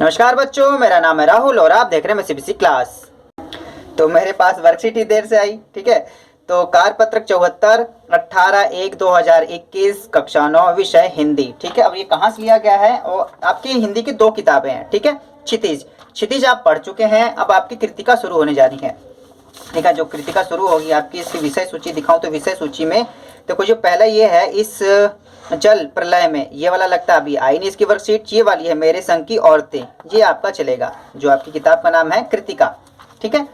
नमस्कार बच्चों, मेरा नाम है राहुल और आप देख रहे हैं सीबीएसई क्लास। तो मेरे पास वर्कशीट ही देर से आई, ठीक है। तो कार्यपत्रक 74 18/1/2021 कक्षा 9 विषय हिंदी, ठीक है। अब ये कहाँ से लिया गया है? और आपकी हिंदी की 2 किताबें हैं, ठीक है। क्षितिज आप पढ़ चुके हैं, अब आपकी कृतिका शुरू होने जा रही है, ठीक है। जो कृतिका शुरू होगी आपकी, इसकी विषय सूची दिखाऊं तो विषय सूची में देखो जो पहला ये है, इस जल प्रलय में, ये वाला लगता है अभी आई नहीं इसकी वर्कशीट। ये वाली है मेरे संग की औरतें, ये आपका चलेगा। जो आपकी किताब का नाम है कृतिका, ठीक है।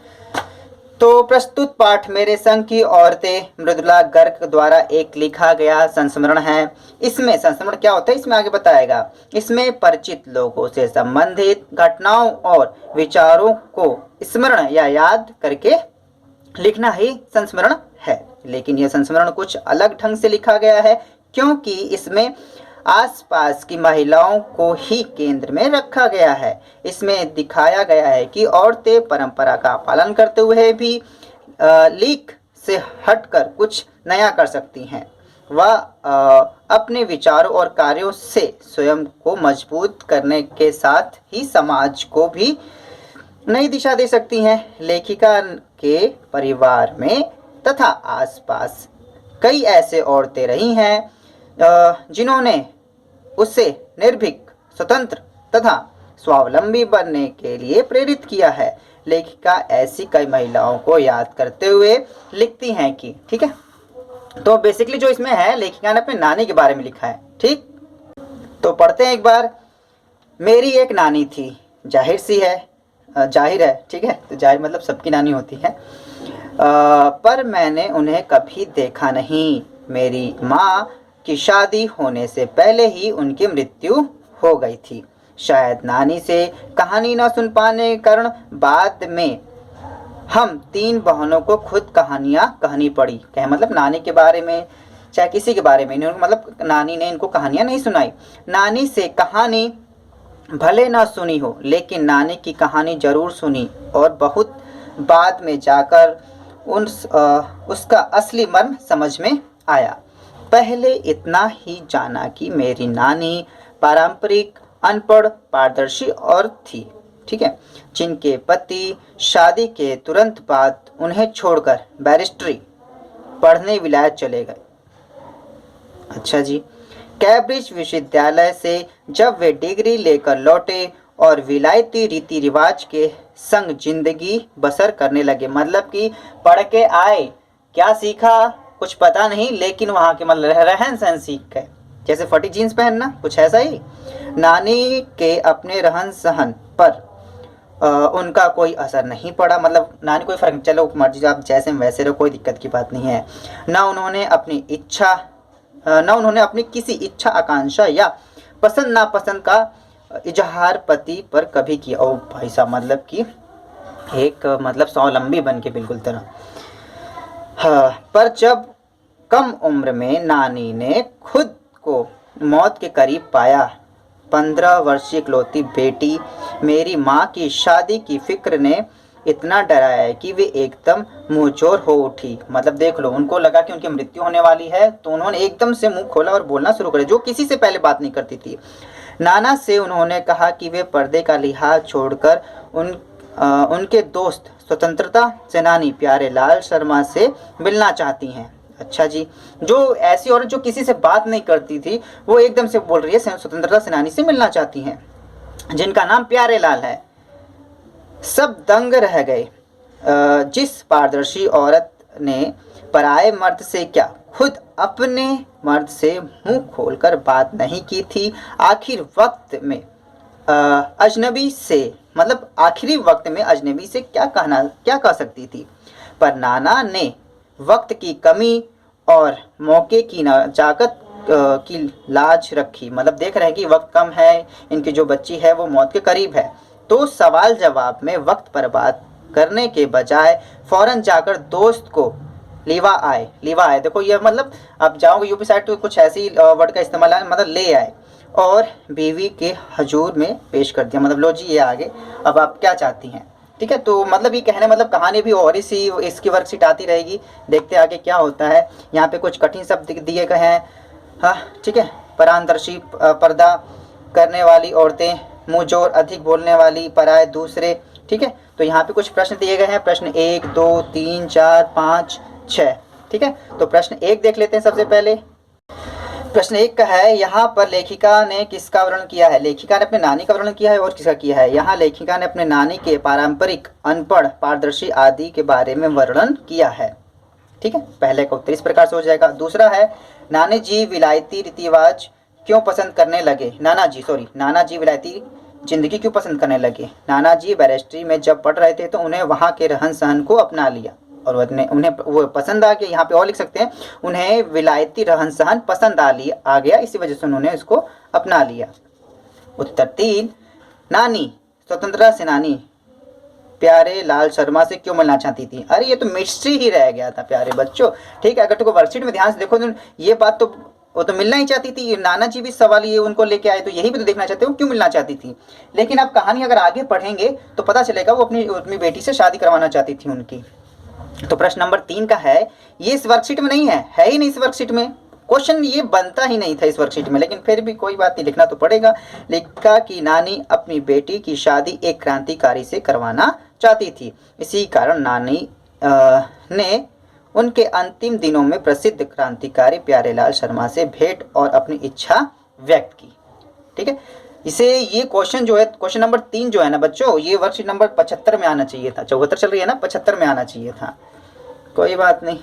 तो प्रस्तुत पाठ मेरे संग की औरतें मृदुला गर्ग द्वारा एक लिखा गया संस्मरण है। इसमें संस्मरण क्या होता है इसमें आगे बताएगा। इसमें परिचित लोगों से संबंधित घटनाओं और विचारों को स्मरण या याद करके लिखना ही संस्मरण है। लेकिन यह संस्मरण कुछ अलग ढंग से लिखा गया है, क्योंकि इसमें आसपास की महिलाओं को ही केंद्र में रखा गया है। इसमें दिखाया गया है कि औरतें परंपरा का पालन करते हुए भी लीक से हटकर कुछ नया कर सकती हैं। वह अपने विचारों और कार्यों से स्वयं को मजबूत करने के साथ ही समाज को भी नई दिशा दे सकती हैं। लेखिका के परिवार में तथा आसपास कई ऐसे औरतें रही हैं जिन्होंने उसे निर्भीक, स्वतंत्र तथा स्वावलंबी बनने के लिए प्रेरित किया है। लेखिका ऐसी कई महिलाओं को याद करते हुए लिखती हैं कि, ठीक है। तो बेसिकली जो इसमें है, लेखिका ने अपने नानी के बारे में लिखा है, ठीक। तो पढ़ते हैं एक बार। मेरी एक नानी थी, जाहिर है, ठीक है। तो जाहिर मतलब सबकी नानी होती है, पर मैंने उन्हें कभी देखा नहीं। मेरी माँ की शादी होने से पहले ही उनकी मृत्यु हो गई थी। शायद नानी से कहानी न सुन पाने के कारण बाद में हम 3 बहनों को खुद कहानियाँ कहनी पड़ी। क्या मतलब नानी के बारे में, चाहे किसी के बारे में, मतलब नानी ने इनको कहानियाँ नहीं सुनाई। नानी से कहानी भले ना सुनी हो, लेकिन नानी की कहानी जरूर सुनी और बहुत बाद में जाकर उसका असली मर्म समझ में आया। पहले इतना ही जाना कि मेरी नानी पारंपरिक, अनपढ़, पारदर्शी और थी, ठीक है, जिनके पति शादी के तुरंत बाद उन्हें छोड़कर बैरिस्ट्री पढ़ने विलायत चले गए। अच्छा जी। कैम्ब्रिज विश्वविद्यालय से जब वे डिग्री लेकर लौटे और विलायती रीति रिवाज के संग जिंदगी बसर करने लगे, मतलब कि पढ़ के आए, क्या सीखा कुछ पता नहीं, लेकिन वहाँ के मतलब रहन सहन सीख गए। जैसे फटी जीन्स पहनना, कुछ ऐसा ही। नानी के अपने रहन सहन पर उनका कोई असर नहीं पड़ा, मतलब नानी कोई फर्क, चलो मर्जी आप जैसे वैसे रहो, कोई दिक्कत की बात नहीं है। न उन्होंने अपनी किसी इच्छा, आकांक्षा या पसंद नापसंद का इजहार पति पर कभी किया। ओ भाई साहब, मतलब कि एक मतलब स्वावलंबी बन के बिल्कुल तरह। हाँ, पर जब कम उम्र में नानी ने खुद को मौत के करीब पाया, 15 वर्षीय इकलौती बेटी मेरी माँ की शादी की फिक्र ने इतना डराया कि वे एकदम मुंहजोर हो उठी। मतलब देख लो, उनको लगा कि उनकी मृत्यु होने वाली है, तो उन्होंने एकदम से मुंह खोला और बोलना शुरू कर, जो किसी से पहले बात नहीं करती थी। नाना से उन्होंने कहा कि वे पर्दे का लिहाज छोड़कर उनके दोस्त स्वतंत्रता सेनानी प्यारे लाल शर्मा से मिलना चाहती हैं। अच्छा जी। जो ऐसी औरत जो किसी से बात नहीं करती थी, वो एकदम से बोल रही है स्वतंत्रता सेनानी से मिलना चाहती हैं, जिनका नाम प्यारे लाल है। सब दंग रह गए। जिस पारदर्शी औरत ने पराये मर्द से क्या, खुद अपने मर्द से मुंह खोलकर बात नहीं की थी, आखिरी वक्त में अजनबी से, मतलब आखिरी वक्त में अजनबी से क्या कह सकती थी। पर नाना ने वक्त की कमी और मौके की नजाकत की लाज रखी। मतलब देख रहे हैं कि वक्त कम है, इनकी जो बच्ची है वो मौत के करीब है, तो सवाल जवाब में वक्त बर्बाद करने के बजाय फौरन जाकर दोस्त को लिवा आए। देखो ये मतलब आप जाओगे यूपी साइड तो कुछ ऐसी वर्ड का इस्तेमाल है, मतलब ले आए और बीवी के हजूर में पेश कर दिया। मतलब लो जी ये आगे, अब आप क्या चाहती हैं, ठीक है। तो मतलब ये कहने मतलब कहानी भी और इसी इसकी वर्कशीट आती रहेगी, देखते आगे क्या होता है। यहाँ पे कुछ कठिन शब्द दिए गए हैं, हाँ ठीक है। पारदर्शी, पर्दा करने वाली औरतें, मुंहजोर, अधिक बोलने वाली, पराये, दूसरे। ठीक है, तो यहाँ पे कुछ प्रश्न दिए गए हैं, प्रश्न 1 2 3 4 5 6। ठीक है, तो प्रश्न 1 देख लेते हैं सबसे पहले। प्रश्न 1 का है, यहाँ पर लेखिका ने किसका वर्णन किया है? लेखिका ने अपने नानी का वर्णन किया है और किसका किया है? यहाँ लेखिका ने अपने नानी के पारंपरिक, अनपढ़, पारदर्शी आदि के बारे में वर्णन किया है। ठीक है, पहले का उत्तर इस प्रकार से हो जाएगा। दूसरा है, नानी जी विलायती रीति रिवाज क्यों पसंद करने लगे? नाना जी विलायती जिंदगी क्यों पसंद करने लगे? नाना जी बैरिस्ट्री में जब पढ़ रहे थे तो उन्हें वहाँ के रहन सहन को अपना लिया और उन्हें वो पसंद आ गया। यहाँ पे और लिख सकते हैं, उन्हें विलायती रहन सहन पसंद आ गया, इसी वजह से उन्होंने इसको अपना लिया। उत्तर 3, नानी स्वतंत्रता सेनानी प्यारे लाल शर्मा से क्यों मिलना चाहती थी? अरे ये तो मिस्ट्री ही रह गया था प्यारे बच्चों। ठीक है, अगर तुमको वर्कशीट में ध्यान से देखो तो ये बात तो वो तो मिलना ही चाहती थी। नाना जी भी सवाल ये उनको लेके आए, तो यही भी तो देखना चाहते हो क्यों मिलना चाहती थी। लेकिन आप कहानी अगर आगे पढ़ेंगे तो पता चलेगा वो अपनी बेटी से शादी करवाना चाहती थी उनकी। तो प्रश्न नंबर 3 का है, ये इस वर्कशीट में नहीं है ही नहीं। इस वर्कशीट में क्वेश्चन ये बनता ही नहीं था इस वर्कशीट में, लेकिन फिर भी कोई बात नहीं, लिखना तो पड़ेगा। लेखिका की नानी अपनी बेटी की शादी एक क्रांतिकारी से करवाना चाहती थी, इसी कारण नानी ने उनके अंतिम दिनों में प्रसिद्ध क्रांतिकारी प्यारेलाल शर्मा से भेंट और अपनी इच्छा व्यक्त की। ठीक है, इसे ये क्वेश्चन जो है, क्वेश्चन नंबर 3 जो है ना बच्चों, ये वर्कशीट नंबर 75 में आना चाहिए था। 74 चल रही है ना, 75 में आना चाहिए था। कोई बात नहीं,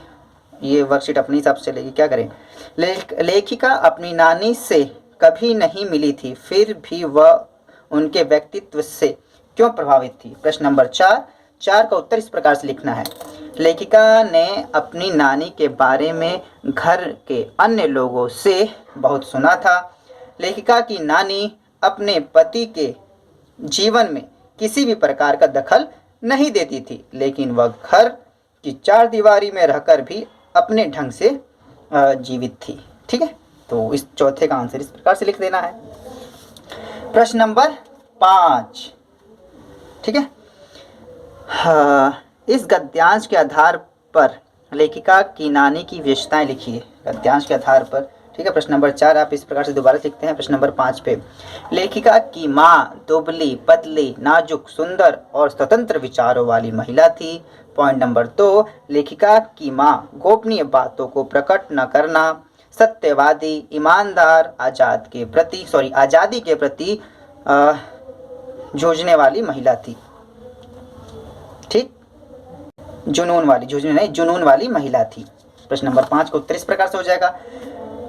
ये वर्कशीट अपने हिसाब से चलेगी, क्या करें। लेखिका अपनी नानी से कभी नहीं मिली थी, फिर भी वह उनके व्यक्तित्व से क्यों प्रभावित थी? प्रश्न नंबर 4 का उत्तर इस प्रकार से लिखना है, लेखिका ने अपनी नानी के बारे में घर के अन्य लोगों से बहुत सुना था। लेखिका की नानी अपने पति के जीवन में किसी भी प्रकार का दखल नहीं देती थी, लेकिन वह घर की 4 दीवारी में रहकर भी अपने ढंग से जीवित थी। ठीक है, तो इस चौथे का आंसर इस प्रकार से लिख देना है। प्रश्न नंबर 5। ठीक है, इस गद्यांश के आधार पर लेखिका की नानी की विशेषताएं लिखिए। गद्यांश के आधार पर। ठीक है, प्रश्न नंबर 4 आप इस प्रकार से दोबारा लिखते हैं। प्रश्न नंबर 5 पे, लेखिका की माँ दुबली, पतली, नाजुक, सुंदर और स्वतंत्र विचारों वाली महिला थी। पॉइंट नंबर 2, लेखिका की माँ गोपनीय बातों को प्रकट न करना, सत्यवादी, ईमानदार, आज़ादी के प्रति जूझने वाली महिला थी। ठीक, जुनून वाली महिला थी। प्रश्न नंबर 5 का उत्तर इस प्रकार से हो जाएगा।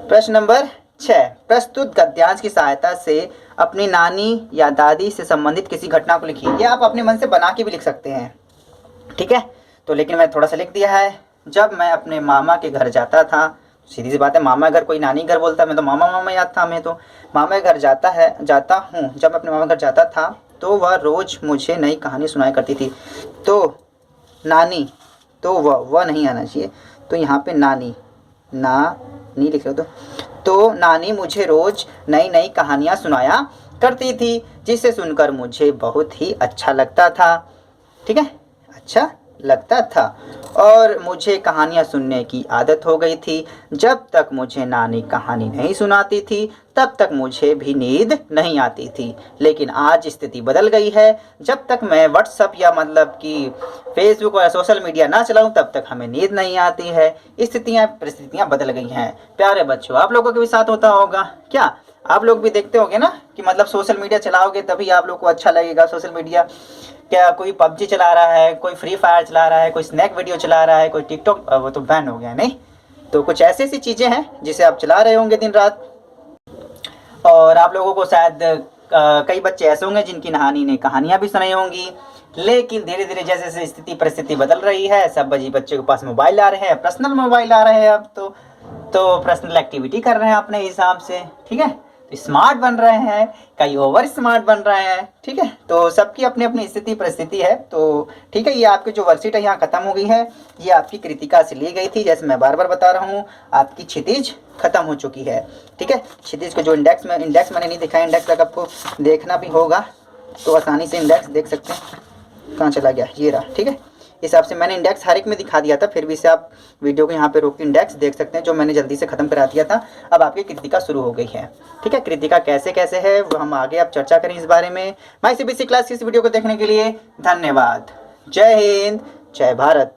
प्रश्न नंबर 6, प्रस्तुत गद्यांश की सहायता से अपनी नानी या दादी से संबंधित किसी घटना को लिखिए। ये आप अपने मन से बना के भी लिख सकते हैं। ठीक है, तो लेकिन मैं थोड़ा सा लिख दिया है। जब मैं अपने मामा के घर जाता था, सीधी सी बात है, मामा घर कोई नानी घर बोलता है, मैं तो मामा याद था। मैं तो मामा के घर जाता हूँ। जब मैं अपने मामा घर जाता था तो वह रोज़ मुझे नई कहानी सुनाया करती थी। तो नानी, तो वह नहीं आना चाहिए, तो यहाँ पे नानी लिख रहे हो तो नानी मुझे रोज़ नई कहानियाँ सुनाया करती थी, जिसे सुनकर मुझे बहुत ही अच्छा लगता था। ठीक है, अच्छा लगता था और मुझे कहानियाँ सुनने की आदत हो गई थी। जब तक मुझे नानी कहानी नहीं सुनाती थी तब तक मुझे भी नींद नहीं आती थी, लेकिन आज स्थिति बदल गई है। जब तक मैं व्हाट्सएप या मतलब कि फेसबुक और सोशल मीडिया ना चलाऊं तब तक हमें नींद नहीं आती है। परिस्थितियाँ बदल गई हैं। प्यारे बच्चों, आप लोगों के भी साथ होता होगा क्या? आप लोग भी देखते होंगे ना कि मतलब सोशल मीडिया चलाओगे तभी आप लोग को अच्छा लगेगा। सोशल मीडिया क्या, कोई पबजी चला रहा है, कोई फ्री फायर चला रहा है, कोई स्नैक वीडियो चला रहा है, कोई टिकटॉक, वो तो बैन हो गया नहीं, तो कुछ ऐसी चीज़ें हैं जिसे आप चला रहे होंगे दिन रात। और आप लोगों को शायद कई बच्चे ऐसे होंगे जिनकी नानी ने कहानियाँ भी सुनाई होंगी, लेकिन धीरे धीरे जैसे जैसे स्थिति परिस्थिति बदल रही है, सब बच्चे के पास मोबाइल आ रहे हैं, पर्सनल मोबाइल आ रहे हैं अब तो पर्सनल एक्टिविटी कर रहे हैं अपने हिसाब से। ठीक है, तो स्मार्ट बन रहे हैं, कई ओवर स्मार्ट बन रहे हैं। ठीक है, तो सबकी अपनी अपनी स्थिति परिस्थिति है। तो ठीक है, ये आपकी जो वर्कशीट है यहाँ खत्म हो गई है। ये आपकी कृतिका से ली गई थी, जैसे मैं बार बार बता रहा हूँ, आपकी क्षितिज खत्म हो चुकी है। ठीक है, क्षितिज को जो इंडेक्स मैंने नहीं दिखाया, इंडेक्स तक आपको देखना भी होगा, तो आसानी से इंडेक्स देख सकते हैं। कहाँ चला गया, ये रहा। ठीक है, हिसाब से मैंने इंडेक्स हर एक में दिखा दिया था, फिर भी से आप वीडियो को यहाँ पे रोक के इंडेक्स देख सकते हैं, जो मैंने जल्दी से ख़त्म करा दिया था। अब आपकी कृतिका शुरू हो गई है। ठीक है, कृतिका कैसे कैसे है वो हम आगे अब चर्चा करें इस बारे में। माय सीबीएसई क्लास की इस वीडियो को देखने के लिए धन्यवाद। जय हिंद, जय भारत।